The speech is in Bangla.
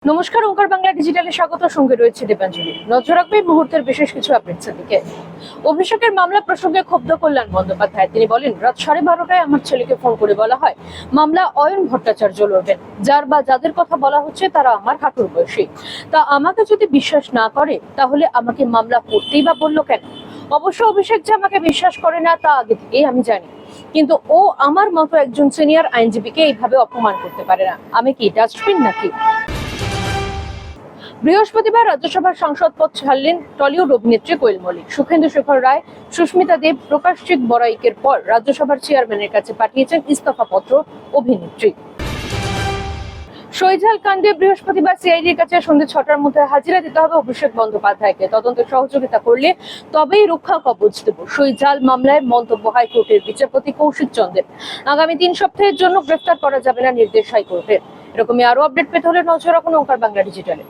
নমস্কার, ওঙ্কার বাংলা ডিজিটালে স্বাগত। সঙ্গে রয়েছে দেবাঞ্জলি। নজর রাখবে এই মুহূর্তের বিশেষ কিছু আপডেটসের দিকে। অভিষেকের মামলা প্রসঙ্গে ক্ষুব্ধ কল্যাণ বন্দ্যোপাধ্যায়। তিনি বলেন, রাত 12:30টায় আমার ছেলেকে ফোন করে বলা হয় মামলা অয়ন ভট্টাচার্য লড়বেন। যার বা যাদের কথা বলা হচ্ছে তারা আমার হাঁটুর বয়সী। তা আমাকে যদি বিশ্বাস না করে তাহলে আমাকে মামলা করতেই বা বললো কেন? অবশ্য অভিষেক যে আমাকে বিশ্বাস করে না তা আগে থেকেই আমি জানি, কিন্তু ও আমার মতো একজন সিনিয়র আইনজীবীকে এইভাবে অপমান করতে পারে না। আমি কি ডাস্টবিন নাকি? বৃহস্পতিবার রাজ্যসভার সাংসদ পদ ছাড়লেন টলিউড অভিনেত্রী কোয়েল মল্লিক। সুখেন্দু শেখর রায়, সুস্মিতা দেব, প্রকাশজিৎ বড়াইকের পর রাজ্যসভার চেয়ারম্যানের কাছে পাঠিয়েছেন ইস্তফাপত্র অভিনেত্রী। শৈজাল কাণ্ডে বৃহস্পতিবার সিআইডির কাছে সন্ধ্যে 6টার মধ্যে হাজিরা দিতে হবে অভিষেক বন্দ্যোপাধ্যায়কে। তদন্তে সহযোগিতা করলে তবেই রক্ষা কবচ দেব। শৈজাল মামলায় মন্তব্য হাইকোর্টের বিচারপতি কৌশিক চন্দ্রের। আগামী 3 সপ্তাহের জন্য গ্রেফতার করা যাবে না নির্দেশ হাইকোর্টের। এরকমই আরো আপডেট পেতে হলে নজর রাখুন ওঙ্কার বাংলা ডিজিটালে।